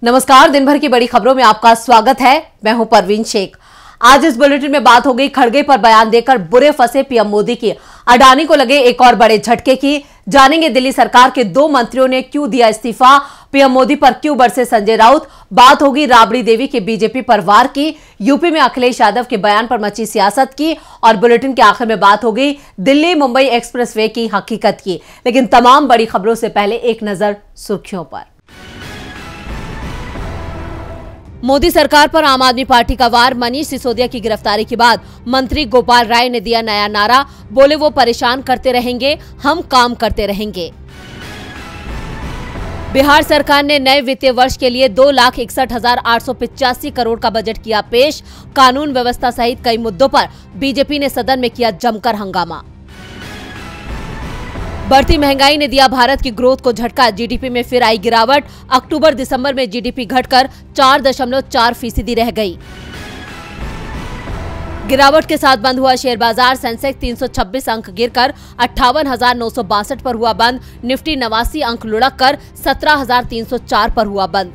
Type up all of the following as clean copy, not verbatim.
नमस्कार, दिन भर की बड़ी खबरों में आपका स्वागत है। मैं हूं परवीन शेख। आज इस बुलेटिन में बात हो गई खड़गे पर बयान देकर बुरे फंसे पीएम मोदी की, अडानी को लगे एक और बड़े झटके की। जानेंगे दिल्ली सरकार के 2 मंत्रियों ने क्यों दिया इस्तीफा, पीएम मोदी पर क्यों बरसे संजय राउत। बात होगी राबड़ी देवी के बीजेपी पर वार की, यूपी में अखिलेश यादव के बयान पर मची सियासत की, और बुलेटिन के आखिर में बात हो गई दिल्ली मुंबई एक्सप्रेसवे की हकीकत की। लेकिन तमाम बड़ी खबरों से पहले एक नजर सुर्खियों पर। मोदी सरकार पर आम आदमी पार्टी का वार। मनीष सिसोदिया की गिरफ्तारी के बाद मंत्री गोपाल राय ने दिया नया नारा, बोले वो परेशान करते रहेंगे, हम काम करते रहेंगे। बिहार सरकार ने नए वित्तीय वर्ष के लिए 2,61,885 करोड़ का बजट किया पेश। कानून व्यवस्था सहित कई मुद्दों पर बीजेपी ने सदन में किया जमकर हंगामा। बढ़ती महंगाई ने दिया भारत की ग्रोथ को झटका, जीडीपी में फिर आई गिरावट। अक्टूबर दिसंबर में जीडीपी घटकर 4.4% रह गई। गिरावट के साथ बंद हुआ शेयर बाजार। सेंसेक्स 326 अंक गिरकर 58,962 पर हुआ बंद। निफ्टी 89 अंक लुढ़ककर 17,304 पर हुआ बंद।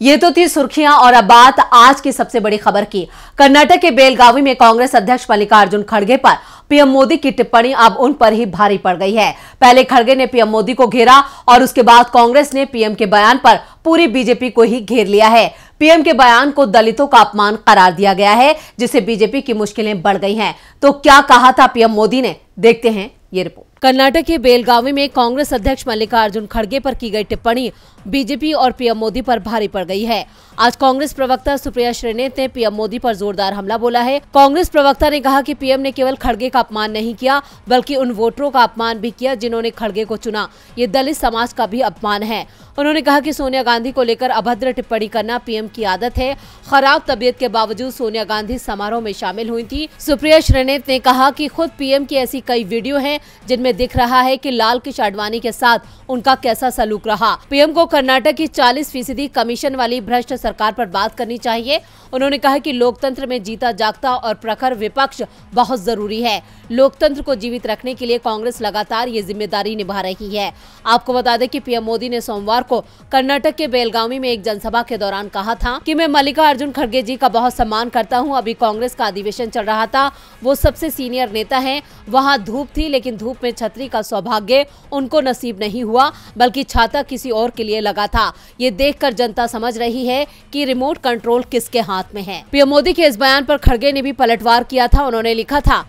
ये तो थी सुर्खियां, और अब बात आज की सबसे बड़ी खबर की। कर्नाटक के बेलगावी में कांग्रेस अध्यक्ष मल्लिकार्जुन खड़गे पर पीएम मोदी की टिप्पणी अब उन पर ही भारी पड़ गई है। पहले खड़गे ने पीएम मोदी को घेरा और उसके बाद कांग्रेस ने पीएम के बयान पर पूरी बीजेपी को ही घेर लिया है। पीएम के बयान को दलितों का अपमान करार दिया गया है, जिससे बीजेपी की मुश्किलें बढ़ गई हैं। तो क्या कहा था पीएम मोदी ने, देखते हैं ये रिपोर्ट। कर्नाटक के बेलगावी में कांग्रेस अध्यक्ष मल्लिकार्जुन खड़गे पर की गई टिप्पणी बीजेपी और पीएम मोदी पर भारी पड़ गई है। आज कांग्रेस प्रवक्ता सुप्रिया श्रीनेत ने पीएम मोदी पर जोरदार हमला बोला है। कांग्रेस प्रवक्ता ने कहा कि पीएम ने केवल खड़गे का अपमान नहीं किया, बल्कि उन वोटरों का अपमान भी किया जिन्होंने खड़गे को चुना। ये दलित समाज का भी अपमान है। उन्होंने कहा कि सोनिया गांधी को लेकर अभद्र टिप्पणी करना पीएम की आदत है। खराब तबीयत के बावजूद सोनिया गांधी समारोह में शामिल हुई थी। सुप्रिया श्रीनेत ने कहा कि खुद पीएम की ऐसी कई वीडियो हैं जिनमें दिख रहा है कि लाल कृष्ण आडवाणी के साथ उनका कैसा सलूक रहा। पीएम को कर्नाटक की 40% कमीशन वाली भ्रष्ट सरकार पर बात करनी चाहिए। उन्होंने कहा कि लोकतंत्र में जीता जागता और प्रखर विपक्ष बहुत जरूरी है। लोकतंत्र को जीवित रखने के लिए कांग्रेस लगातार ये जिम्मेदारी निभा रही है। आपको बता दें कि पीएम मोदी ने सोमवार को कर्नाटक के बेलगावी में एक जनसभा के दौरान कहा था कि मैं मल्लिकार्जुन खड़गे जी का बहुत सम्मान करता हूं। अभी कांग्रेस का अधिवेशन चल रहा था, वो सबसे सीनियर नेता हैं। वहां धूप थी, लेकिन धूप में छतरी का सौभाग्य उनको नसीब नहीं हुआ, बल्कि छाता किसी और के लिए लगा था। ये देखकर जनता समझ रही है कि रिमोट कंट्रोल किसके हाथ में है। पीएम मोदी के इस बयान पर खड़गे ने भी पलटवार किया था। उन्होंने लिखा था,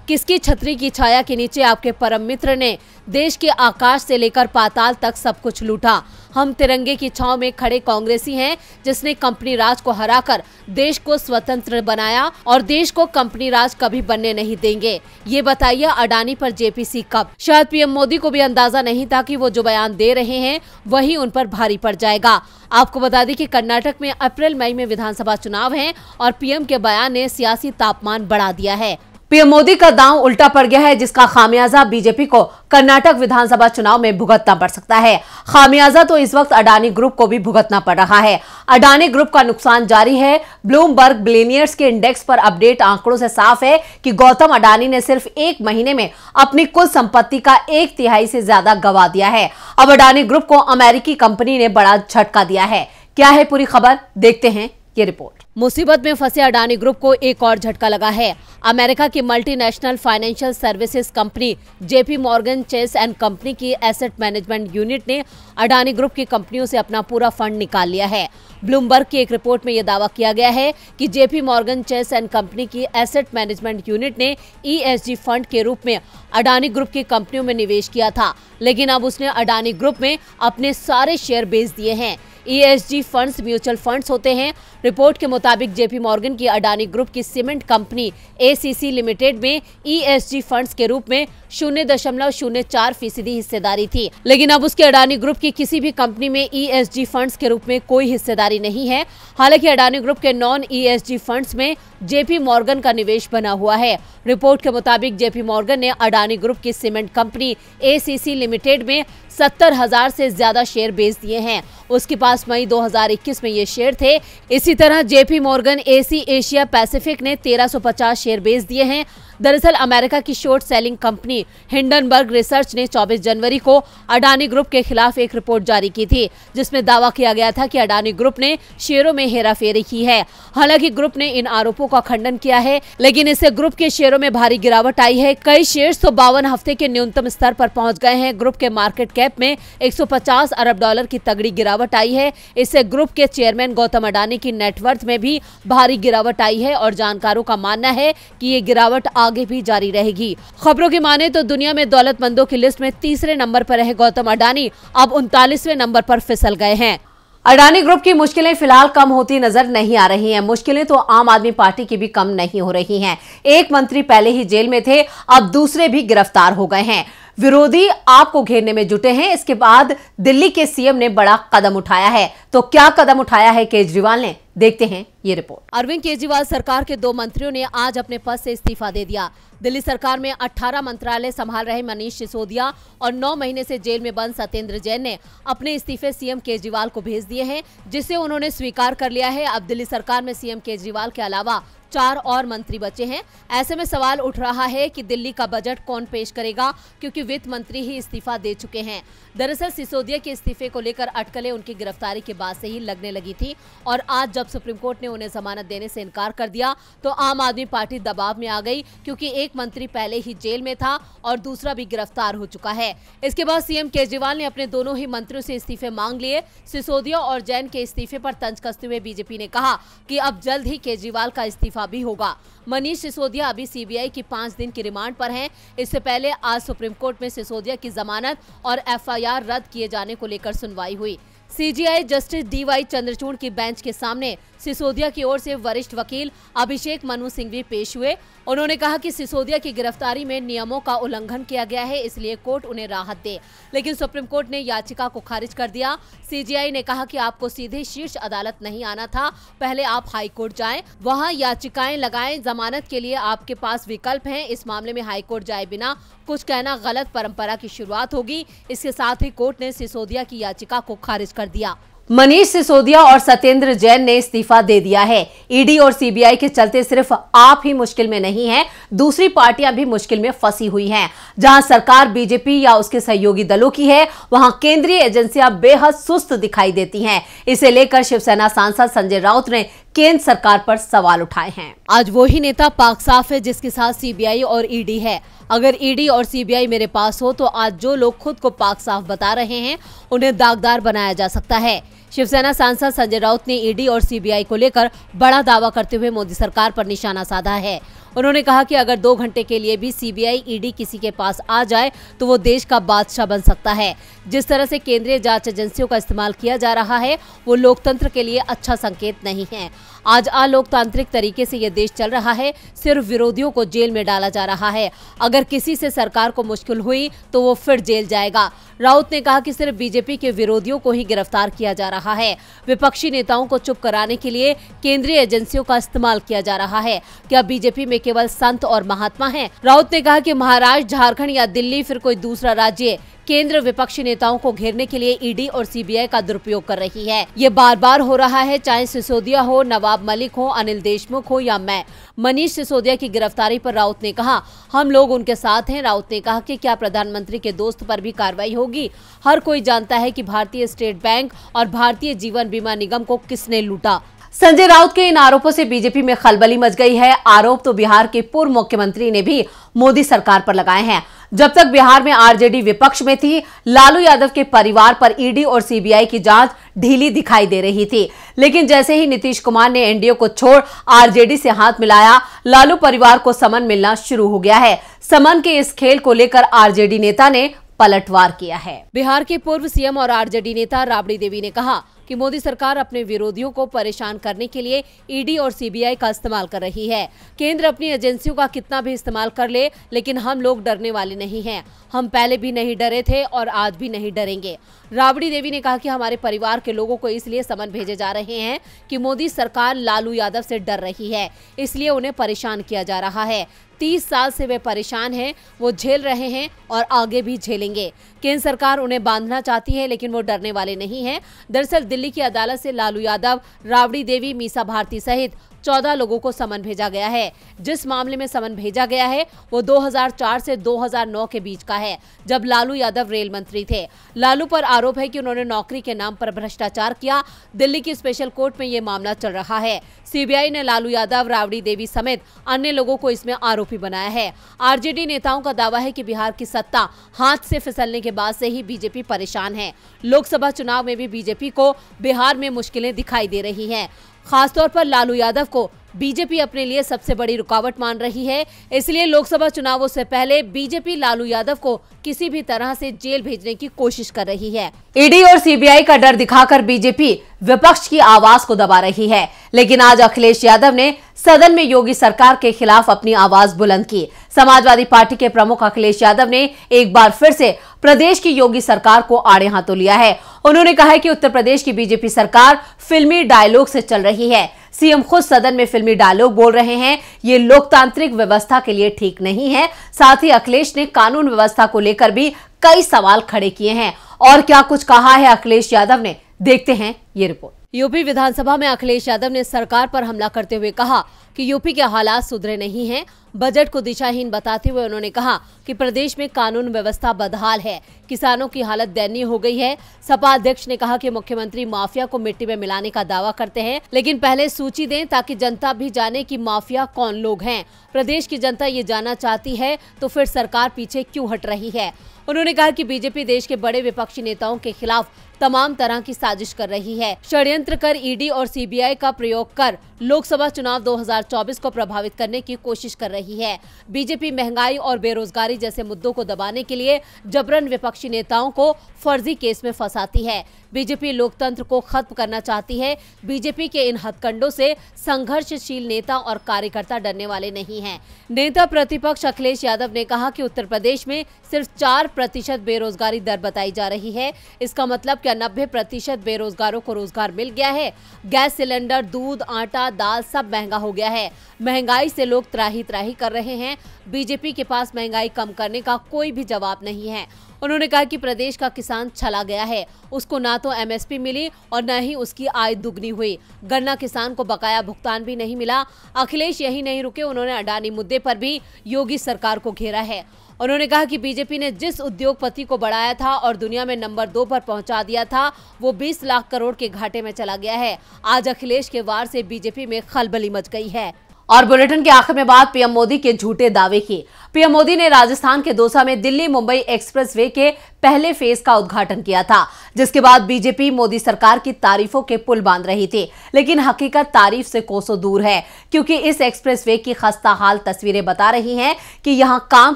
किसकी छतरी की छाया के नीचे आपके परम मित्र ने देश के आकाश से लेकर पाताल तक सब कुछ लूटा। हम तिरंगे की छांव में खड़े कांग्रेसी हैं, जिसने कंपनी राज को हराकर देश को स्वतंत्र बनाया, और देश को कंपनी राज कभी बनने नहीं देंगे। ये बताइए अडानी पर जेपीसी कब। शायद पीएम मोदी को भी अंदाजा नहीं था कि वो जो बयान दे रहे हैं वही उन पर भारी पड़ जाएगा। आपको बता दें कि कर्नाटक में अप्रैल मई में विधानसभा चुनाव है और पीएम के बयान ने सियासी तापमान बढ़ा दिया है। पीएम मोदी का दांव उल्टा पड़ गया है, जिसका खामियाजा बीजेपी को कर्नाटक विधानसभा चुनाव में भुगतना पड़ सकता है। खामियाजा तो इस वक्त अडानी ग्रुप को भी भुगतना पड़ रहा है। अडानी ग्रुप का नुकसान जारी है। ब्लूमबर्ग बिलियनियर्स के इंडेक्स पर अपडेट आंकड़ों से साफ है कि गौतम अडानी ने सिर्फ 1 महीने में अपनी कुल संपत्ति का 1/3 से ज्यादा गंवा दिया है। अब अडानी ग्रुप को अमेरिकी कंपनी ने बड़ा झटका दिया है। क्या है पूरी खबर, देखते हैं ये रिपोर्ट। मुसीबत में फंसे अडानी ग्रुप को एक और झटका लगा है। अमेरिका की multinational financial services company JP Morgan Chase and company की एसेट मैनेजमेंट यूनिट ने अडानी ग्रुप की कंपनियों से अपना पूरा फंड निकाल लिया है। ब्लूमबर्ग की एक रिपोर्ट में यह दावा किया गया है कि JP Morgan Chase and company की एसेट मैनेजमेंट यूनिट ने ईएसजी फंड के रूप में अडानी ग्रुप की कंपनियों में निवेश किया था, लेकिन अब उसने अडानी ग्रुप में अपने सारे शेयर बेच दिए हैं। ईएसजी फंड्स म्यूचुअल फंड्स होते हैं। रिपोर्ट के मुताबिक जेपी मॉर्गन की अडानी ग्रुप की सीमेंट कंपनी एसीसी लिमिटेड में ईएसजी फंड्स के रूप में 0.04% हिस्सेदारी थी, लेकिन अब उसके अडानी ग्रुप की किसी भी कंपनी में ईएसजी फंड्स के रूप में कोई हिस्सेदारी नहीं है। हालांकि अडानी ग्रुप के नॉन ईएसजी फंड्स में जेपी मॉर्गन का निवेश बना हुआ है। रिपोर्ट के मुताबिक जेपी मॉर्गन ने अडानी ग्रुप की सीमेंट कंपनी एसीसी लिमिटेड में 70,000 से ज्यादा शेयर बेच दिए हैं। उसके पास मई 2021 में ये शेयर थे। इसी तरह JP Morgan AC Asia Pacific ने 1350 शेयर बेच दिए हैं। दरअसल अमेरिका की short selling company Hindenburg research ने 24 जनवरी को अडानी ग्रुप के खिलाफ एक रिपोर्ट जारी की थी, जिसमें दावा किया गया था कि अडानी ग्रुप ने शेयरों में हेराफेरी की है। हालांकि ग्रुप ने इन आरोपों का खंडन किया है, लेकिन इससे ग्रुप के शेयरों में भारी गिरावट आई है। कई शेयर्स तो 52 हफ्ते के न्यूनतम स्तर पर पहुंच गए हैं। ग्रुप के मार्केट कैप में 150 अरब डॉलर की तगड़ी गिरावट आई है। इससे ग्रुप के चेयरमैन गौतम अडानी की नेटवर्थ में भी भारी गिरावट आई है और जानकारों का मानना है कि ये गिरावट आगे भी जारी रहेगी। खबरों की माने तो दुनिया में दौलतमंदों की लिस्ट में तीसरे नंबर पर रहे गौतम अडानी अब 39वें नंबर पर फिसल गए हैं। अडानी ग्रुप की मुश्किलें फिलहाल कम होती नजर नहीं आ रही हैं। मुश्किलें तो आम आदमी पार्टी की भी कम नहीं हो रही हैं। एक मंत्री पहले ही जेल में थे, अब दूसरे भी गिरफ्तार हो गए हैं। विरोधी आपको घेरने में जुटे हैं। इसके बाद दिल्ली के सीएम ने बड़ा कदम उठाया है। तो क्या कदम उठाया है केजरीवाल ने, देखते हैं ये रिपोर्ट। अरविंद केजरीवाल सरकार के 2 मंत्रियों ने आज अपने पद से इस्तीफा दे दिया। दिल्ली सरकार में 18 मंत्रालय संभाल रहे मनीष सिसोदिया और 9 महीने से जेल में बंद सत्येंद्र जैन ने अपने इस्तीफे सीएम केजरीवाल को भेज दिए हैं, जिसे उन्होंने स्वीकार कर लिया है। अब दिल्ली सरकार में सीएम केजरीवाल के अलावा 4 और मंत्री बचे हैं। ऐसे में सवाल उठ रहा है कि दिल्ली का बजट कौन पेश करेगा, क्योंकि वित्त मंत्री ही इस्तीफा दे चुके हैं। दरअसल सिसोदिया के इस्तीफे को लेकर अटकलें उनकी गिरफ्तारी के बाद से ही लगने लगी थी और आज जब सुप्रीम कोर्ट ने उन्हें जमानत देने से इनकार कर दिया तो आम आदमी पार्टी दबाव में आ गई, क्योंकि एक मंत्री पहले ही जेल में था और दूसरा भी गिरफ्तार हो चुका है। इसके बाद सीएम केजरीवाल ने अपने दोनों ही मंत्रियों से इस्तीफे मांग लिए। सिसोदिया और जैन के इस्तीफे पर तंज कसते हुए बीजेपी ने कहा कि अब जल्द ही केजरीवाल का इस्तीफा भी होगा। मनीष सिसोदिया अभी सीबीआई की 5 दिन की रिमांड पर हैं। इससे पहले आज सुप्रीम कोर्ट में सिसोदिया की जमानत और एफआईआर रद्द किए जाने को लेकर सुनवाई हुई। सीजीआई जस्टिस डीवाई चंद्रचूड़ की बेंच के सामने सिसोदिया की ओर से वरिष्ठ वकील अभिषेक मनु सिंघवी पेश हुए। उन्होंने कहा कि सिसोदिया की गिरफ्तारी में नियमों का उल्लंघन किया गया है, इसलिए कोर्ट उन्हें राहत दे, लेकिन सुप्रीम कोर्ट ने याचिका को खारिज कर दिया। सीजीआई ने कहा कि आपको सीधे शीर्ष अदालत नहीं आना था, पहले आप हाई कोर्ट जाएं, वहां याचिकाएं लगाएं। जमानत के लिए आपके पास विकल्प हैं। इस मामले में हाई कोर्ट जाए बिना कुछ कहना गलत परंपरा की शुरुआत होगी। इसके साथ ही कोर्ट ने सिसोदिया की याचिका को खारिज कर दिया। मनीष सिसोदिया और सत्येंद्र जैन ने इस्तीफा दे दिया है। ईडी और सीबीआई के चलते सिर्फ आप ही मुश्किल में नहीं हैं, दूसरी पार्टियां भी मुश्किल में फंसी हुई हैं। जहां सरकार बीजेपी या उसके सहयोगी दलों की है, वहां केंद्रीय एजेंसियां बेहद सुस्त दिखाई देती हैं। इसे लेकर शिवसेना सांसद संजय राउत ने केंद्र सरकार पर सवाल उठाए हैं। आज वही नेता पाक साफ है जिसके साथ सीबीआई और ईडी है। अगर ईडी और सीबीआई मेरे पास हो तो आज जो लोग खुद को पाक साफ बता रहे हैं उन्हें दागदार बनाया जा सकता है। शिवसेना सांसद संजय राउत ने ईडी और सीबीआई को लेकर बड़ा दावा करते हुए मोदी सरकार पर निशाना साधा है। उन्होंने कहा कि अगर 2 घंटे के लिए भी सीबीआई ईडी किसी के पास आ जाए तो वो देश का बादशाह बन सकता है। जिस तरह से केंद्रीय जांच एजेंसियों का इस्तेमाल किया जा रहा है वो लोकतंत्र के लिए अच्छा संकेत नहीं है। आज अलोकतांत्रिक तरीके से ये देश चल रहा है, सिर्फ विरोधियों को जेल में डाला जा रहा है। अगर किसी से सरकार को मुश्किल हुई तो वो फिर जेल जाएगा। राउत ने कहा कि सिर्फ बीजेपी के विरोधियों को ही गिरफ्तार किया जा रहा है। विपक्षी नेताओं को चुप कराने के लिए केंद्रीय एजेंसियों का इस्तेमाल किया जा रहा है। क्या बीजेपी में केवल संत और महात्मा हैं? राउत ने कहा कि महाराष्ट्र, झारखंड या दिल्ली फिर कोई दूसरा राज्य केंद्र विपक्षी नेताओं को घेरने के लिए ईडी और सीबीआई का दुरुपयोग कर रही है। ये बार बार हो रहा है, चाहे सिसोदिया हो, नवाब मलिक हो, अनिल देशमुख हो या मैं। मनीष सिसोदिया की गिरफ्तारी पर राउत ने कहा हम लोग उनके साथ हैं। राउत ने कहा कि क्या प्रधानमंत्री के दोस्त पर भी कार्रवाई होगी? हर कोई जानता है कि भारतीय स्टेट बैंक और भारतीय जीवन बीमा निगम को किसने लूटा। संजय राउत के इन आरोपों से बीजेपी में खलबली मच गई है। आरोप तो बिहार के पूर्व मुख्यमंत्री ने भी मोदी सरकार पर लगाए हैं। जब तक बिहार में आरजेडी विपक्ष में थी, लालू यादव के परिवार पर ईडी और सीबीआई की जांच ढीली दिखाई दे रही थी। लेकिन जैसे ही नीतीश कुमार ने एनडीए को छोड़ आरजेडी से हाथ मिलाया, लालू परिवार को समन मिलना शुरू हो गया है। समन के इस खेल को लेकर आरजेडी नेता ने पलटवार किया है। बिहार के पूर्व सीएम और आरजेडी नेता राबड़ी देवी ने कहा कि मोदी सरकार अपने विरोधियों को परेशान करने के लिए ईडी और सीबीआई का इस्तेमाल कर रही है। केंद्र अपनी एजेंसियों का कितना भी इस्तेमाल कर ले, लेकिन हम लोग डरने वाले नहीं हैं। हम पहले भी नहीं डरे थे और आज भी नहीं डरेंगे। राबड़ी देवी ने कहा कि हमारे परिवार के लोगों को इसलिए समन भेजे जा रहे हैं कि मोदी सरकार लालू यादव से डर रही है, इसलिए उन्हें परेशान किया जा रहा है। 30 साल से वे परेशान हैं, वो झेल रहे हैं और आगे भी झेलेंगे। केंद्र सरकार उन्हें बांधना चाहती है, लेकिन वो डरने वाले नहीं हैं। दरअसल दिल्ली की अदालत से लालू यादव, राबड़ी देवी, मीसा भारती सहित 14 लोगों को समन भेजा गया है। जिस मामले में समन भेजा गया है वो 2004 से 2009 के बीच का है, जब लालू यादव रेल मंत्री थे। लालू पर आरोप है कि उन्होंने नौकरी के नाम पर भ्रष्टाचार किया। दिल्ली की स्पेशल कोर्ट में ये मामला चल रहा है। सीबीआई ने लालू यादव, राबड़ी देवी समेत अन्य लोगों को इसमें आरोपी बनाया है। आरजेडी नेताओं का दावा है कि बिहार की सत्ता हाथ से फिसलने के बाद से ही बीजेपी परेशान है। लोकसभा चुनाव में भी बीजेपी को बिहार में मुश्किलें दिखाई दे रही हैं। खासतौर पर लालू यादव को बीजेपी अपने लिए सबसे बड़ी रुकावट मान रही है। इसलिए लोकसभा चुनावों से पहले बीजेपी लालू यादव को किसी भी तरह से जेल भेजने की कोशिश कर रही है। ईडी और सीबीआई का डर दिखाकर बीजेपी विपक्ष की आवाज को दबा रही है, लेकिन आज अखिलेश यादव ने सदन में योगी सरकार के खिलाफ अपनी आवाज बुलंद की। समाजवादी पार्टी के प्रमुख अखिलेश यादव ने एक बार फिर से प्रदेश की योगी सरकार को आड़े हाथों लिया है। उन्होंने कहा है कि उत्तर प्रदेश की बीजेपी सरकार फिल्मी डायलॉग से चल रही है। सीएम खुद सदन में फिल्मी डायलॉग बोल रहे हैं। ये लोकतांत्रिक व्यवस्था के लिए ठीक नहीं है। साथ ही अखिलेश ने कानून व्यवस्था को लेकर भी कई सवाल खड़े किए हैं। और क्या कुछ कहा है अखिलेश यादव ने, देखते हैं ये रिपोर्ट। यूपी विधानसभा में अखिलेश यादव ने सरकार पर हमला करते हुए कहा कि यूपी के हालात सुधरे नहीं हैं। बजट को दिशाहीन बताते हुए उन्होंने कहा कि प्रदेश में कानून व्यवस्था बदहाल है, किसानों की हालत दयनीय हो गई है। सपा अध्यक्ष ने कहा कि मुख्यमंत्री माफिया को मिट्टी में मिलाने का दावा करते हैं, लेकिन पहले सूची दें ताकि जनता भी जाने कि माफिया कौन लोग हैं। प्रदेश की जनता ये जानना चाहती है तो फिर सरकार पीछे क्यों हट रही है। उन्होंने कहा कि बीजेपी देश के बड़े विपक्षी नेताओं के खिलाफ तमाम तरह की साजिश कर रही है। षड्यंत्र कर ईडी और सीबीआई का प्रयोग कर लोकसभा चुनाव 2024 को प्रभावित करने की कोशिश कर रही है। बीजेपी महंगाई और बेरोजगारी जैसे मुद्दों को दबाने के लिए जबरन विपक्षी नेताओं को फर्जी केस में फंसाती है। बीजेपी लोकतंत्र को खत्म करना चाहती है। बीजेपी के इन हथकंडों से संघर्षशील नेता और कार्यकर्ता डरने वाले नहीं हैं। नेता प्रतिपक्ष अखिलेश यादव ने कहा कि उत्तर प्रदेश में सिर्फ 4% बेरोजगारी दर बताई जा रही है। इसका मतलब क्या 90% बेरोजगारों को रोजगार मिल गया है? गैस सिलेंडर, दूध, आटा, दाल सब महंगा हो गया है। महंगाई से लोग त्राही त्राही कर रहे हैं। बीजेपी के पास महंगाई कम करने का कोई भी जवाब नहीं है। उन्होंने कहा कि प्रदेश का किसान छला गया है। उसको ना तो एमएसपी मिली और न ही उसकी आय दुगनी हुई। गन्ना किसान को बकाया भुगतान भी नहीं मिला। अखिलेश यही नहीं रुके, उन्होंने अडानी मुद्दे पर भी योगी सरकार को घेरा है। उन्होंने कहा कि बीजेपी ने जिस उद्योगपति को बढ़ाया था और दुनिया में नंबर 2 पर पहुंचा दिया था, वो 20 लाख करोड़ के घाटे में चला गया है। आज अखिलेश के वार से बीजेपी में खलबली मच गई है। और बुलेटिन के आखिर में बात पीएम मोदी के झूठे दावे की। पीएम मोदी ने राजस्थान के दौसा में दिल्ली मुंबई एक्सप्रेसवे के पहले फेज का उद्घाटन किया था, जिसके बाद बीजेपी मोदी सरकार की तारीफों के पुल बांध रही थी। लेकिन हकीकत तारीफ से कोसों दूर है, क्योंकि इस एक्सप्रेसवे की खस्ताहाल तस्वीरें बता रही हैं कि यहां काम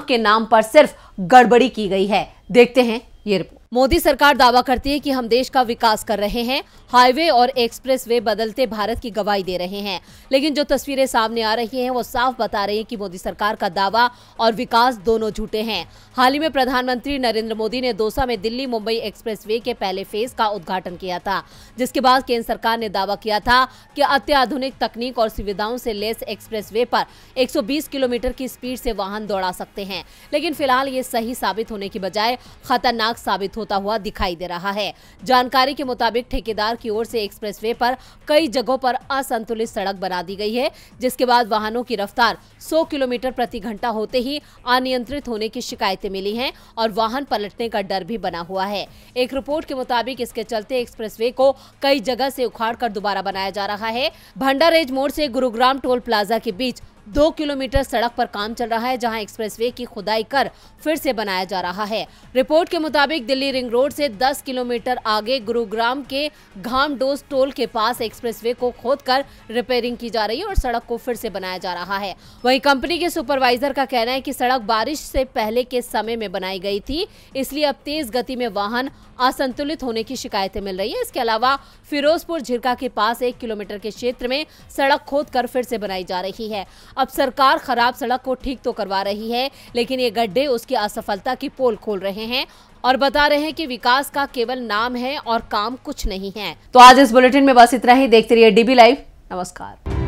के नाम पर सिर्फ गड़बड़ी की गई है। देखते हैं ये रिपोर्ट। मोदी सरकार दावा करती है कि हम देश का विकास कर रहे हैं। हाईवे और एक्सप्रेसवे बदलते भारत की गवाही दे रहे हैं, लेकिन जो तस्वीरें सामने आ रही हैं वो साफ बता रही हैं कि मोदी सरकार का दावा और विकास दोनों झूठे हैं। हाल ही में प्रधानमंत्री नरेंद्र मोदी ने दौसा में दिल्ली मुंबई एक्सप्रेसवे के पहले फेज का उद्घाटन किया था, जिसके बाद केंद्र सरकार ने दावा किया था कि अत्याधुनिक तकनीक और सुविधाओं से लैस एक्सप्रेसवे पर 120 किलोमीटर की स्पीड से वाहन दौड़ा सकते हैं। लेकिन फिलहाल ये सही साबित होने की बजाय खतरनाक साबित होता हुआ दिखाई दे रहा है। जानकारी के मुताबिक ठेकेदार की ओर से एक्सप्रेसवे पर कई जगहों पर असंतुलित सड़क बना दी गई है, जिसके बाद वाहनों की रफ्तार 100 किलोमीटर प्रति घंटा होते ही अनियंत्रित होने की शिकायतें मिली हैं और वाहन पलटने का डर भी बना हुआ है। एक रिपोर्ट के मुताबिक इसके चलते एक्सप्रेसवे को कई जगह से उखाड़कर दोबारा बनाया जा रहा है। भंडारेज मोड़ से गुरुग्राम टोल प्लाजा के बीच 2 किलोमीटर सड़क पर काम चल रहा है, जहां एक्सप्रेसवे की खुदाई कर फिर से बनाया जा रहा है। रिपोर्ट के मुताबिक दिल्ली रिंग रोड से 10 किलोमीटर आगे गुरुग्राम के घामडोस टोल के पास एक्सप्रेसवे को खोदकर रिपेयरिंग की जा रही है और सड़क को फिर से बनाया जा रहा है। वहीं कंपनी के सुपरवाइजर का कहना है कि सड़क बारिश से पहले के समय में बनाई गई थी, इसलिए अब तेज गति में वाहन असंतुलित होने की शिकायतें मिल रही है। इसके अलावा फिरोजपुर झिरका के पास 1 किलोमीटर के क्षेत्र में सड़क खोदकर फिर से बनाई जा रही है। अब सरकार खराब सड़क को ठीक तो करवा रही है, लेकिन ये गड्ढे उसकी असफलता की पोल खोल रहे हैं और बता रहे हैं कि विकास का केवल नाम है और काम कुछ नहीं है। तो आज इस बुलेटिन में बस इतना ही। देखते रहिए डीबी लाइव। नमस्कार।